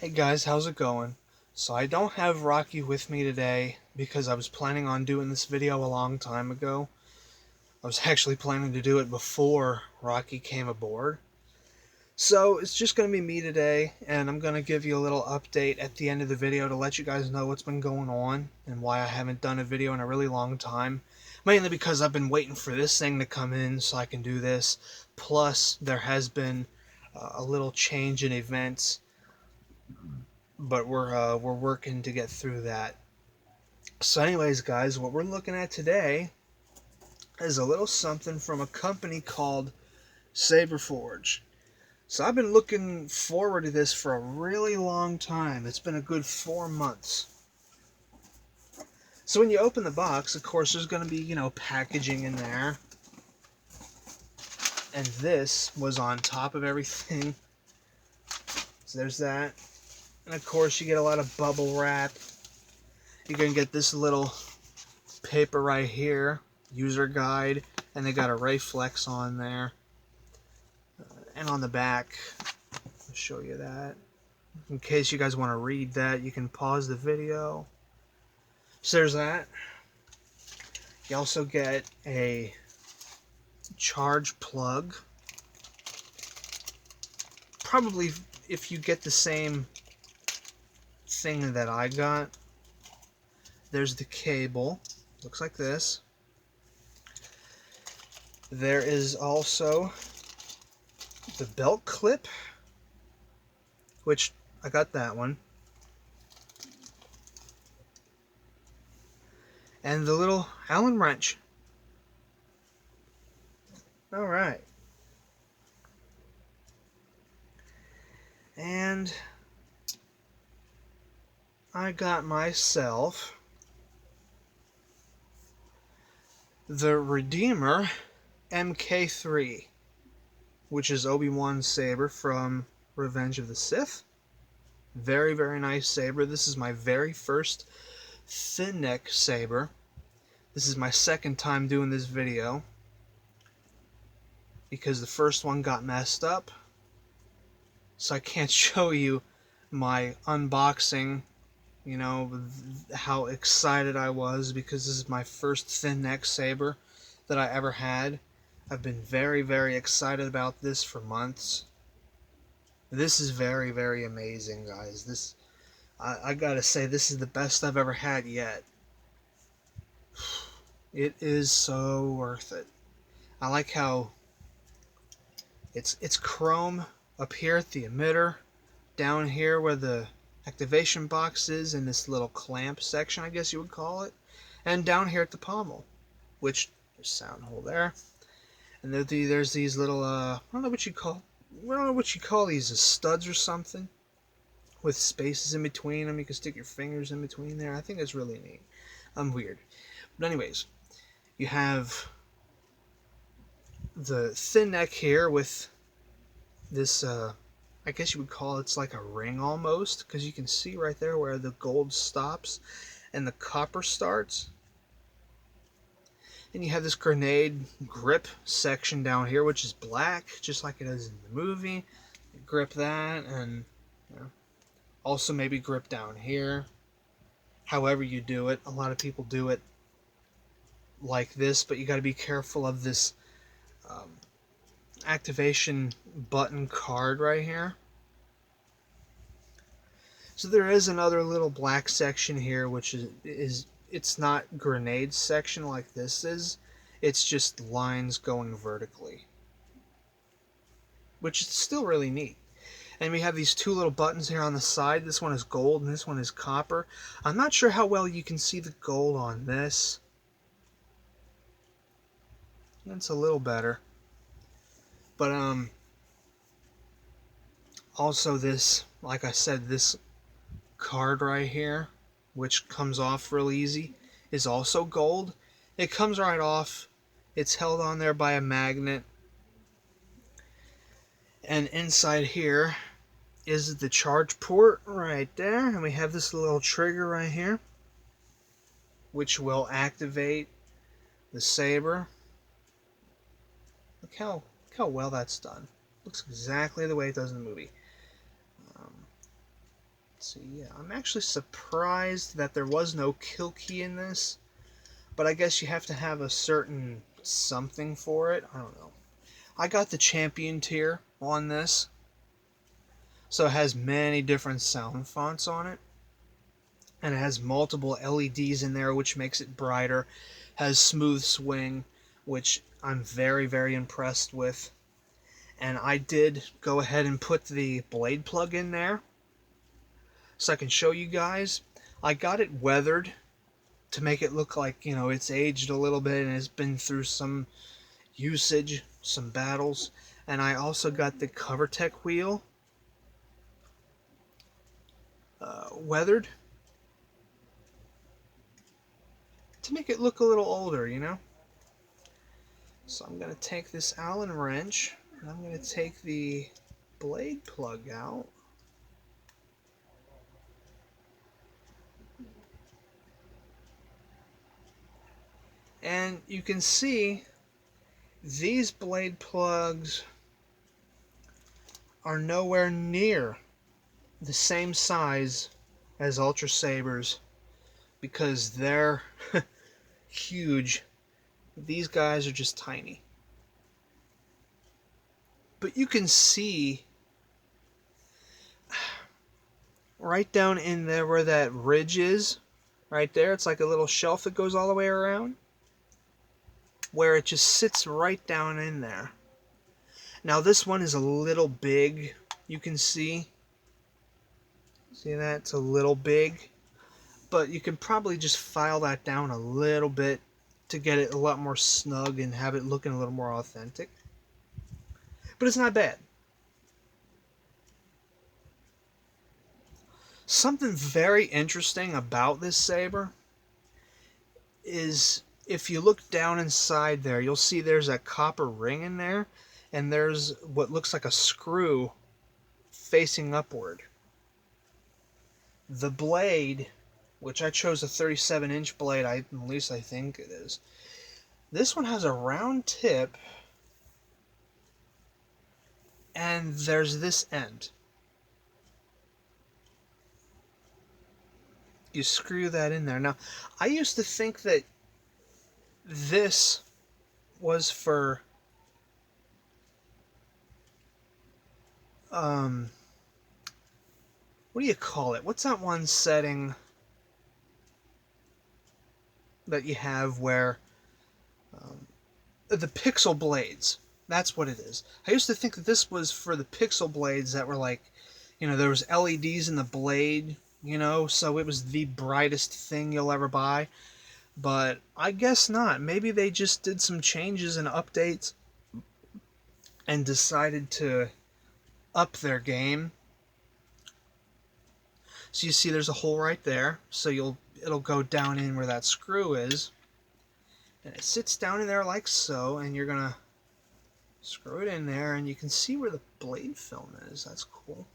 Hey guys, how's it going? So I don't have Rocky with me today because I was planning on doing this video a long time ago. I was actually planning to do it before Rocky came aboard. So it's just going to be me today, and I'm going to give you a little update at the end of the video to let you guys know what's been going on and why I haven't done a video in a really long time. Mainly because I've been waiting for this thing to come in so I can do this. Plus, there has been a little change in events, but we're working to get through that. So anyways, guys, what we're looking at today is a little something from a company called Saberforge. So I've been looking forward to this for a really long time. It's been a good 4 months. So when you open the box, of course, there's going to be, packaging in there. And this was on top of everything. So there's that. And of course, you get a lot of bubble wrap. You're going to get this little paper right here, user guide, and they got a Rayflex on there. And on the back, I'll show you that. In case you guys want to read that, you can pause the video. So there's that. You also get a charge plug. Probably if you get the same thing that I got, there's the cable. Looks like this. There is also the belt clip, which I got that one. And the little Allen wrench. Alright. And I got myself the Redeemer Mk3, which is Obi Wan's saber from Revenge of the Sith. Very, very nice saber. This is my very first thin neck saber. This is my second time doing this video because the first one got messed up, so I can't show you my unboxing, how excited I was because this is my first thin neck saber that I ever had. I've been very, very excited about this for months. This is very, very amazing, guys. I gotta say, this is the best I've ever had yet. It is so worth it. I like how it's chrome up here at the emitter, down here where the activation box is in this little clamp section, I guess you would call it, and down here at the pommel, which there's sound hole there, and there's these little I don't know what you call these, studs or something, with spaces in between them. You can stick your fingers in between there. I think it's really neat. I'm weird, but anyways, you have the thin neck here with this, I guess you would call it's like a ring almost, because you can see right there where the gold stops and the copper starts. And you have this grenade grip section down here, which is black, just like it is in the movie. You grip that, and also maybe grip down here. However you do it. A lot of people do it like this, but you got to be careful of this activation button card right here. So there is another little black section here, which is it's not grenade section like this is. It's just lines going vertically, which is still really neat. And we have these two little buttons here on the side. This one is gold and this one is copper. I'm not sure how well you can see the gold on this. It's a little better. But also this, like I said, this card right here, which comes off real easy, is also gold. It comes right off. It's held on there by a magnet. And inside here is the charge port right there. And we have this little trigger right here, which will activate the saber. Look how well that's done. Looks exactly the way it does in the movie. So yeah, I'm actually surprised that there was no kill key in this, but I guess you have to have a certain something for it. I don't know. I got the champion tier on this, so it has many different sound fonts on it, and it has multiple LEDs in there, which makes it brighter. Has smooth swing, which I'm very, very impressed with. And I did go ahead and put the blade plug in there, so I can show you guys. I got it weathered to make it look like, you know, it's aged a little bit and it's been through some usage, some battles. And I also got the CoverTech wheel weathered to make it look a little older, you know? So I'm going to take this Allen wrench and I'm going to take the blade plug out. And you can see these blade plugs are nowhere near the same size as Ultra Sabers because they're huge. These guys are just tiny. But you can see right down in there where that ridge is, right there, it's like a little shelf that goes all the way around, where it just sits right down in there. Now this one is a little big, you can see. See that? It's a little big. But you can probably just file that down a little bit to get it a lot more snug and have it looking a little more authentic. But it's not bad. Something very interesting about this saber is if you look down inside there, you'll see there's a copper ring in there, and there's what looks like a screw facing upward. The blade, which I chose a 37-inch blade, at least I think it is. This one has a round tip, and there's this end. You screw that in there. Now, I used to think that this was for what do you call it? What's that one setting that you have where the pixel blades? That's what it is. I used to think that this was for the pixel blades that were like, you know, there was LEDs in the blade, you know, so it was the brightest thing you'll ever buy. But I guess not. Maybe they just did some changes and updates and decided to up their game. So you see there's a hole right there, so it'll go down in where that screw is. And it sits down in there like so, and you're gonna screw it in there, and you can see where the blade film is. That's cool.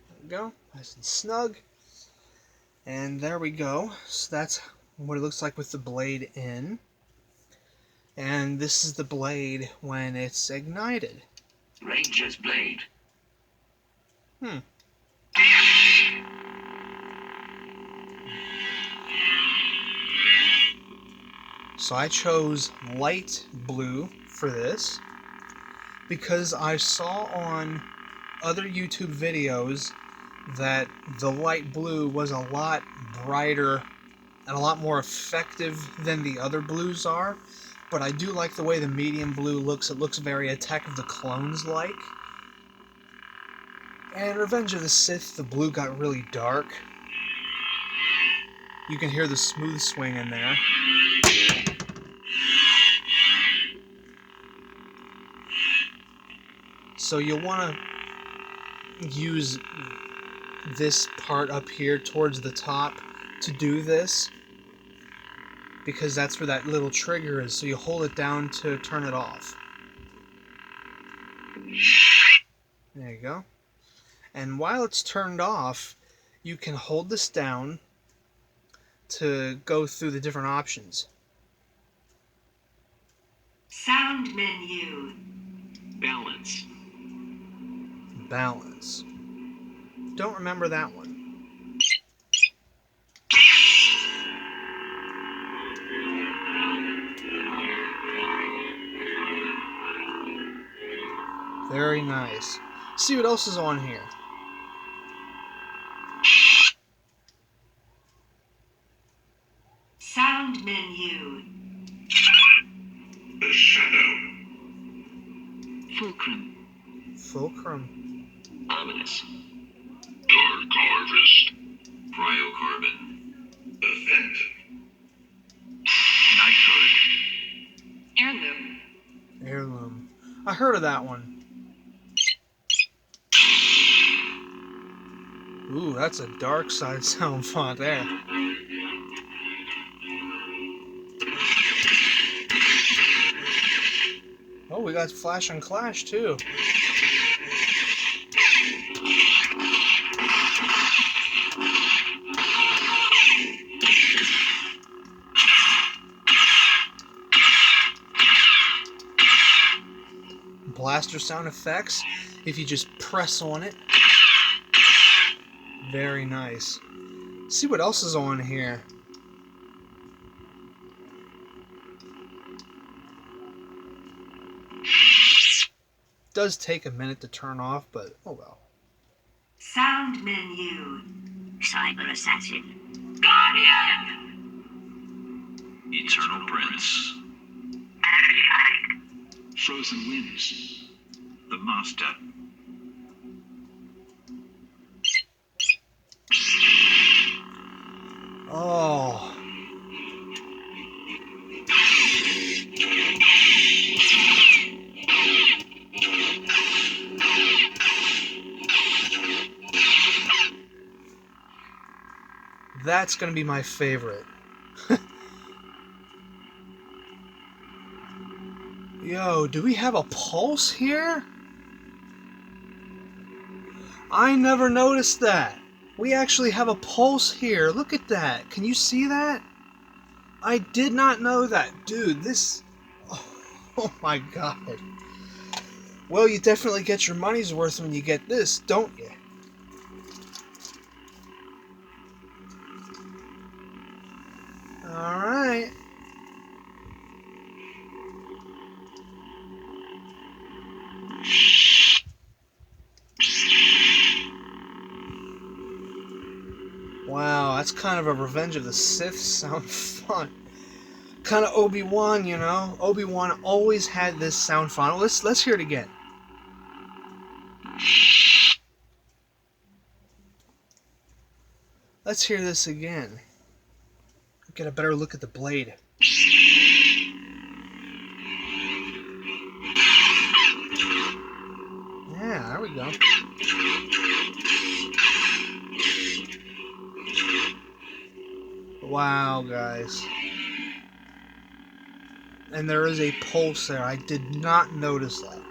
There we go. Nice and snug. And there we go. So that's what it looks like with the blade in. And this is the blade when it's ignited. Ranger's blade. So I chose light blue for this because I saw on other YouTube videos that the light blue was a lot brighter and a lot more effective than the other blues are. But I do like the way the medium blue looks. It looks very Attack of the Clones-like. And Revenge of the Sith, the blue got really dark. You can hear the smooth swing in there. So you'll want to use this part up here towards the top to do this, because that's where that little trigger is. So you hold it down to turn it off. There you go. And while it's turned off, you can hold this down to go through the different options. Sound menu. Balance. Balance. Don't remember that one. Very nice. See what else is on here. Sound menu. The Shadow. Fulcrum. Fulcrum. Ominous. Dark Harvest. Cryocarbon. The Vent. Knighthood. Heirloom. Heirloom. I heard of that one. Ooh, that's a dark side sound font there. Oh, we got Flash and Clash too. Blaster sound effects if you just press on it. Very nice. See what else is on here. Does take a minute to turn off, but oh well. Sound menu. Cyber Assassin. Guardian. Eternal Prince. Frozen Winds. The Master. Oh. That's gonna be my favorite. Yo, do we have a pulse here? I never noticed that. We actually have a pulse here. Look at that. Can you see that? I did not know that. Dude, this... Oh my god. Well, you definitely get your money's worth when you get this, don't you? Alright. Wow, that's kind of a Revenge of the Sith sound font. Kind of Obi Wan, you know. Obi Wan always had this sound font. Let's hear it again. Let's hear this again. Get a better look at the blade. Yeah, there we go. Wow, guys. And there is a pulse there. I did not notice that.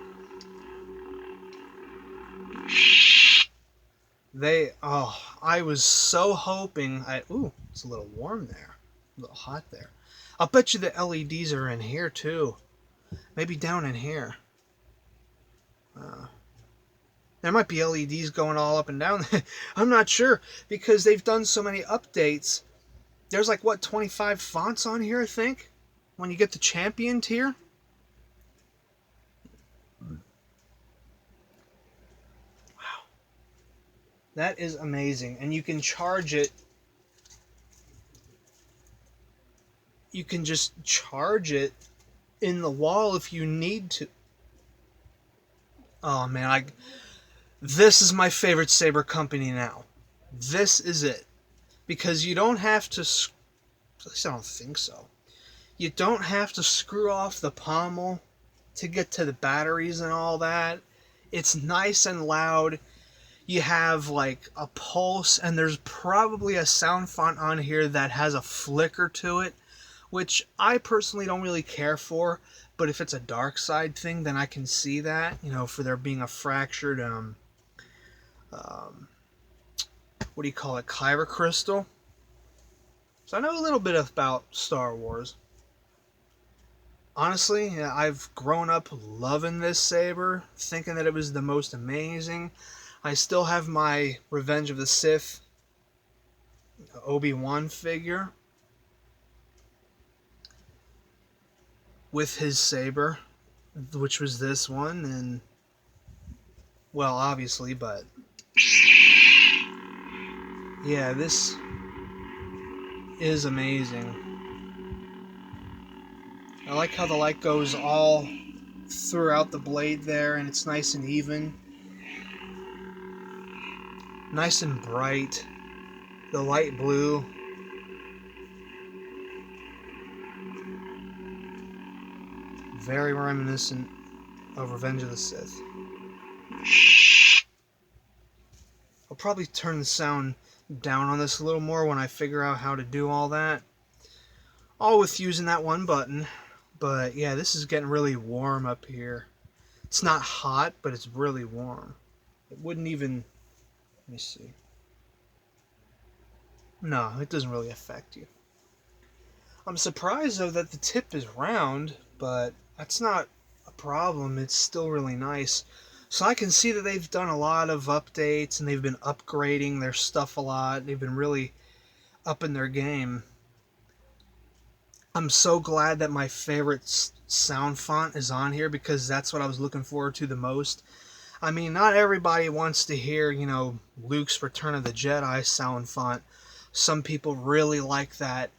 I was so hoping. Ooh, it's a little warm there. A little hot there. I'll bet you the LEDs are in here too. Maybe down in here. There might be LEDs going all up and down. I'm not sure because they've done so many updates. There's like, what, 25 fonts on here, I think? When you get the champion tier? Wow. That is amazing. And you can charge it. You can just charge it in the wall if you need to. Oh, man. This is my favorite saber company now. This is it. Because you don't have to... At least I don't think so. You don't have to screw off the pommel to get to the batteries and all that. It's nice and loud. You have like a pulse, and there's probably a sound font on here that has a flicker to it, which I personally don't really care for. But if it's a dark side thing, then I can see that, you know, for there being a fractured, what do you call it, kyber crystal. So I know a little bit about Star Wars. Honestly, I've grown up loving this saber, thinking that it was the most amazing. I still have my Revenge of the Sith Obi Wan figure with his saber, which was this one, and well, obviously, but yeah, this is amazing. I like how the light goes all throughout the blade there, and it's nice and even, nice and bright. The light blue. Very reminiscent of Revenge of the Sith. I'll probably turn the sound down on this a little more when I figure out how to do all that. All with using that one button. But yeah, this is getting really warm up here. It's not hot, but it's really warm. It wouldn't even... Let me see. No, it doesn't really affect you. I'm surprised, though, that the tip is round, but that's not a problem. It's still really nice. So I can see that they've done a lot of updates, and they've been upgrading their stuff a lot. They've been really upping their game. I'm so glad that my favorite sound font is on here, because that's what I was looking forward to the most. I mean, not everybody wants to hear, Luke's Return of the Jedi sound font. Some people really like that,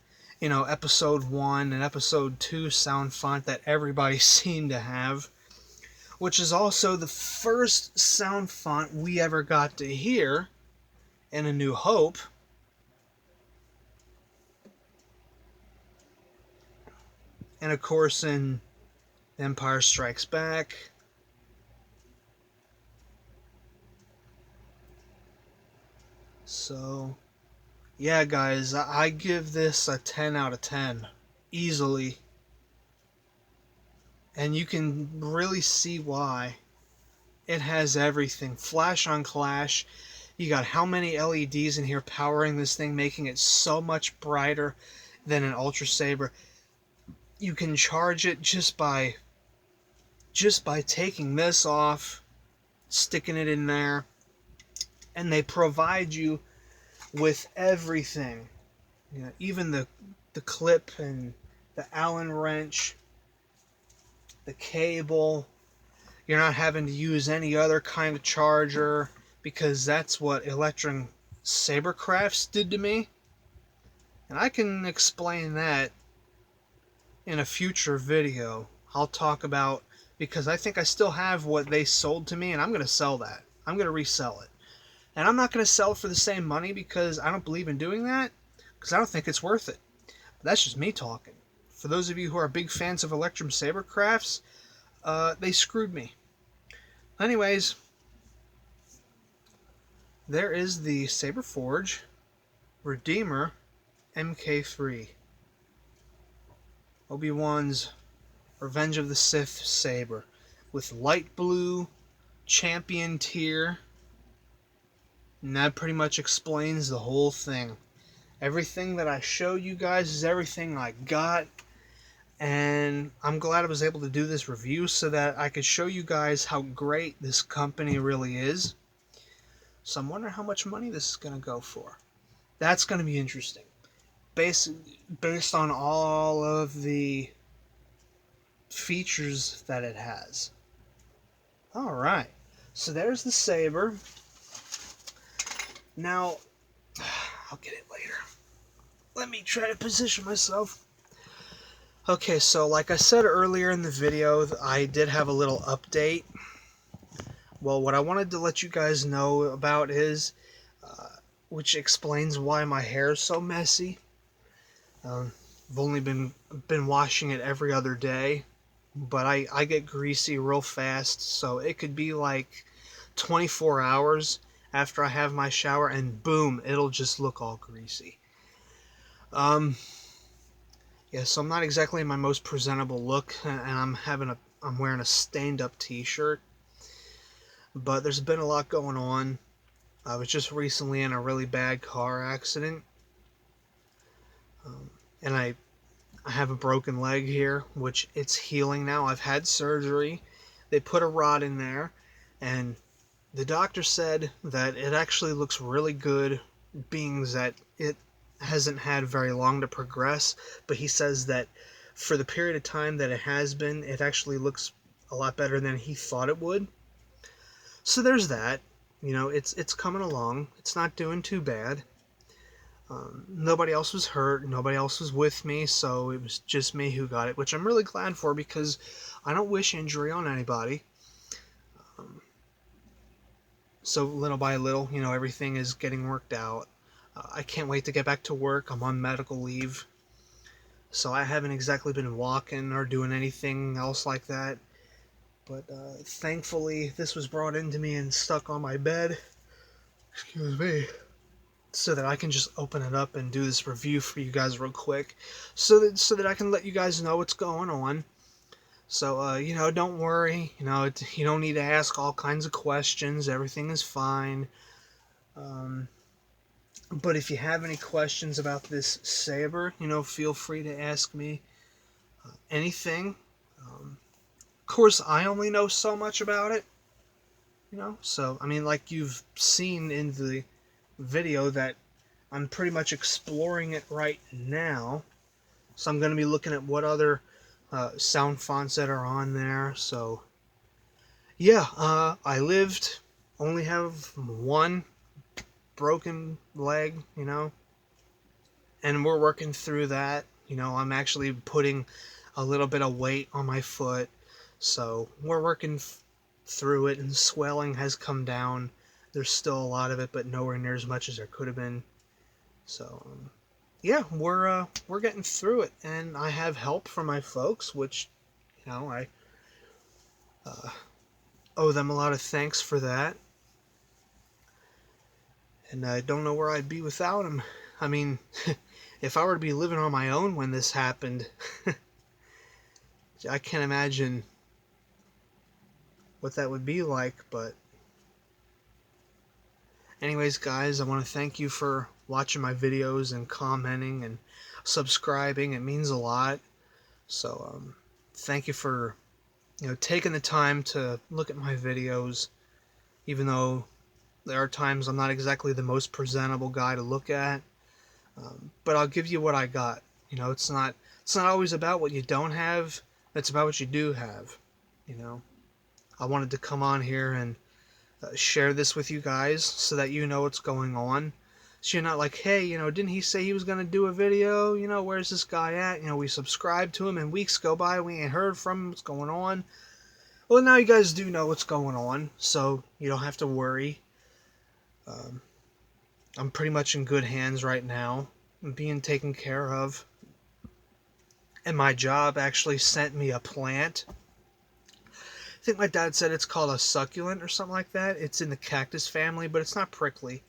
Episode 1 and Episode 2 sound font that everybody seemed to have, which is also the first sound font we ever got to hear in A New Hope. And of course in Empire Strikes Back. So, yeah, guys, I give this a 10 out of 10. Easily. And you can really see why. It has everything. Flash on Clash. You got how many LEDs in here powering this thing, making it so much brighter than an Ultra Saber. You can charge it just by taking this off, sticking it in there, and they provide you with everything. Even the clip and the Allen wrench, the cable. You're not having to use any other kind of charger, because that's what Electron Sabercrafts did to me. And I can explain that in a future video. I'll talk about, because I think I still have what they sold to me, and I'm going to sell that. I'm going to resell it. And I'm not going to sell it for the same money, because I don't believe in doing that, because I don't think it's worth it. But that's just me talking. For those of you who are big fans of Electrum Sabercrafts, they screwed me. Anyways, there is the Saberforge Redeemer Mk3. Obi Wan's Revenge of the Sith saber with light blue champion tier, and that pretty much explains the whole thing. Everything that I show you guys is everything I got, and I'm glad I was able to do this review so that I could show you guys how great this company really is. So I'm wondering how much money this is going to go for. That's going to be interesting. Based on all of the features that it has. Alright, so there's the saber. Now, I'll get it later. Let me try to position myself. Okay, so like I said earlier in the video, I did have a little update. Well, what I wanted to let you guys know about is, which explains why my hair is so messy. I've only been washing it every other day, but I get greasy real fast, so it could be like 24 hours after I have my shower, and boom, it'll just look all greasy. Yeah, so I'm not exactly in my most presentable look, and I'm wearing a stained up t-shirt. But there's been a lot going on. I was just recently in a really bad car accident. And I have a broken leg here, which it's healing now. I've had surgery. They put a rod in there, and The doctor said that it actually looks really good, being that it hasn't had very long to progress, but he says that for the period of time that it has been, it actually looks a lot better than he thought it would. So there's that. You know, it's coming along. It's not doing too bad. Nobody else was hurt. Nobody else was with me, so it was just me who got it, which I'm really glad for because I don't wish injury on anybody. So little by little, you know, everything is getting worked out. I can't wait to get back to work. I'm on medical leave, so I haven't exactly been walking or doing anything else like that. But thankfully, this was brought into me and stuck on my bed. Excuse me. So that I can just open it up and do this review for you guys real quick, so that I can let you guys know what's going on. So you know, don't worry. You know, you don't need to ask all kinds of questions. Everything is fine. But if you have any questions about this saber, you know, feel free to ask me anything. Of course, I only know so much about it. You know, so I mean, like you've seen in the video that I'm pretty much exploring it right now. So I'm going to be looking at what other sound fonts that are on there. So yeah, I lived, only have one broken leg, you know, and we're working through that. You know, I'm actually putting a little bit of weight on my foot, so we're working through it, and swelling has come down. There's still a lot of it, but nowhere near as much as there could have been. So yeah, we're getting through it, and I have help from my folks, which, you know, I owe them a lot of thanks for that. And I don't know where I'd be without them. I mean, if I were to be living on my own when this happened, I can't imagine what that would be like. But anyways, guys, I want to thank you for watching my videos and commenting and subscribing. It means a lot. So thank you for, you know, taking the time to look at my videos, even though there are times I'm not exactly the most presentable guy to look at. But I'll give you what I got. You know, it's not always about what you don't have. It's about what you do have. You know, I wanted to come on here and share this with you guys so that you know what's going on. So you're not like, hey, you know, didn't he say he was going to do a video? You know, where's this guy at? You know, we subscribed to him and weeks go by, we ain't heard from him. What's going on? Well, now you guys do know what's going on, so you don't have to worry. I'm pretty much in good hands right now. I'm being taken care of. And my job actually sent me a plant. I think my dad said it's called a succulent or something like that. It's in the cactus family, but it's not prickly.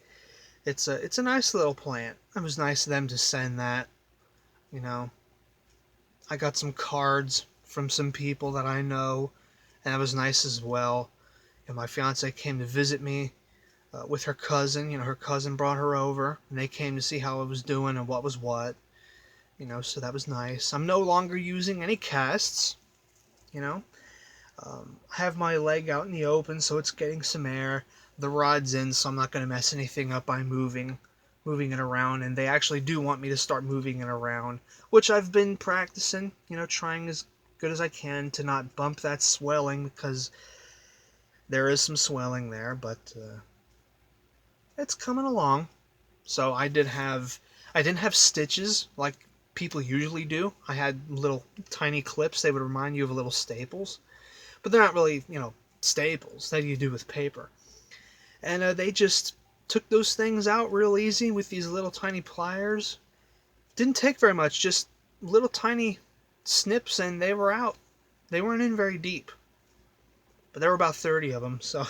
It's a nice little plant. It was nice of them to send that. You know, I got some cards from some people that I know, and that was nice as well. And my fiance came to visit me with her cousin. You know, her cousin brought her over, and they came to see how I was doing and what was what. You know, so that was nice. I'm no longer using any casts. You know, I have my leg out in the open, so it's getting some air. The rod's in, so I'm not going to mess anything up by moving it around. And they actually do want me to start moving it around, which I've been practicing. You know, trying as good as I can to not bump that swelling, because there is some swelling there, but it's coming along. So I didn't have stitches like people usually do. I had little tiny clips. They would remind you of little staples, but they're not really, you know, staples that you do with paper. And they just took those things out real easy with these little tiny pliers. Didn't take very much, just little tiny snips, and they were out. They weren't in very deep, but there were about 30 of them. So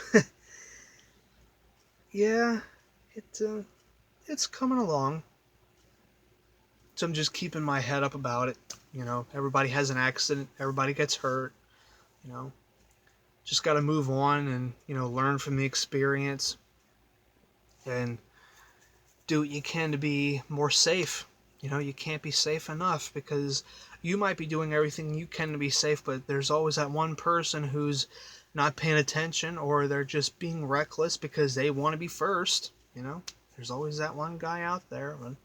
yeah, it's coming along. So I'm just keeping my head up about it. You know, everybody has an accident. Everybody gets hurt. You know, just got to move on and, you know, learn from the experience and do what you can to be more safe. You know, you can't be safe enough, because you might be doing everything you can to be safe, but there's always that one person who's not paying attention, or they're just being reckless because they want to be first. You know, there's always that one guy out there. But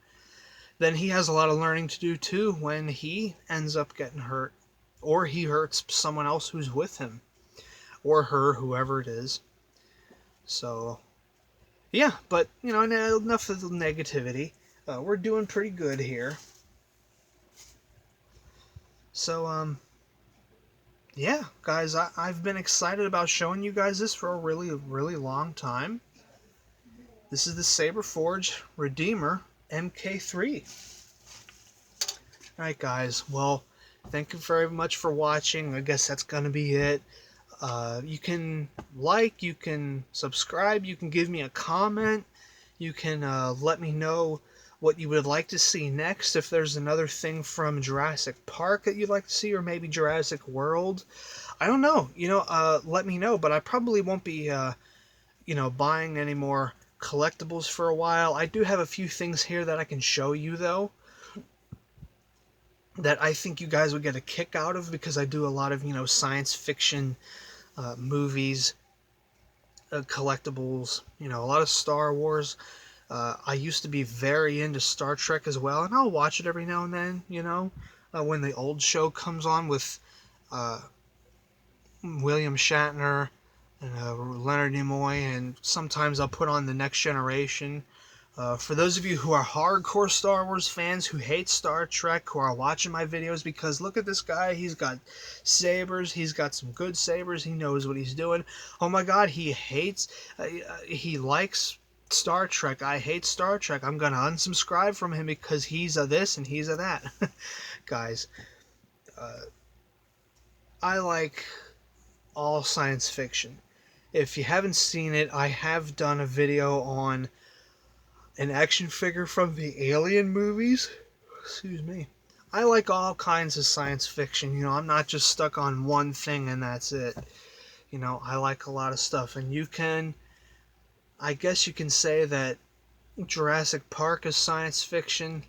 then he has a lot of learning to do too when he ends up getting hurt, or he hurts someone else who's with him, or her, whoever it is. So, yeah, but, you know, enough of the negativity. We're doing pretty good here. So, yeah, guys, I've been excited about showing you guys this for a really, really long time. This is the Saberforge Redeemer Mk3. Alright, guys, well, thank you very much for watching. I guess that's going to be it. You can like, you can subscribe, you can give me a comment, you can let me know what you would like to see next, if there's another thing from Jurassic Park that you'd like to see, or maybe Jurassic World. I don't know, you know, let me know, but I probably won't be, you know, buying any more collectibles for a while. I do have a few things here that I can show you, though, that I think you guys would get a kick out of, because I do a lot of, you know, science fiction movies, collectibles, you know, a lot of Star Wars. I used to be very into Star Trek as well, and I'll watch it every now and then, you know, when the old show comes on with William Shatner and Leonard Nimoy, and sometimes I'll put on The Next Generation. For those of you who are hardcore Star Wars fans, who hate Star Trek, who are watching my videos because look at this guy, he's got sabers, he's got some good sabers, he knows what he's doing. Oh my god, he likes Star Trek. I hate Star Trek. I'm gonna unsubscribe from him because he's a this and he's a that. Guys, I like all science fiction. If you haven't seen it, I have done a video on an action figure from the Alien movies. Excuse me. I like all kinds of science fiction. You know, I'm not just stuck on one thing and that's it. You know, I like a lot of stuff. And you can, I guess you can say that Jurassic Park is science fiction.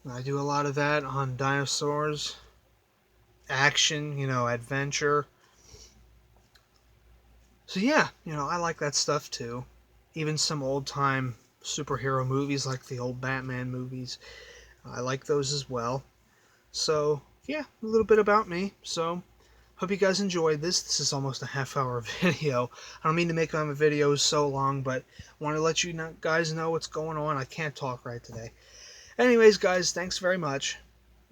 I do a lot of that on dinosaurs. Action, you know, adventure. So yeah, you know, I like that stuff too. Even some old-time superhero movies like the old Batman movies. I like those as well. So, yeah, a little bit about me. So, hope you guys enjoyed this. This is almost a half-hour video. I don't mean to make my videos so long, but I want to let you guys know what's going on. I can't talk right today. Anyways, guys, thanks very much.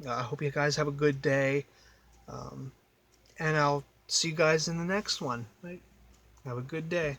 I hope you guys have a good day. And I'll see you guys in the next one. Have a good day.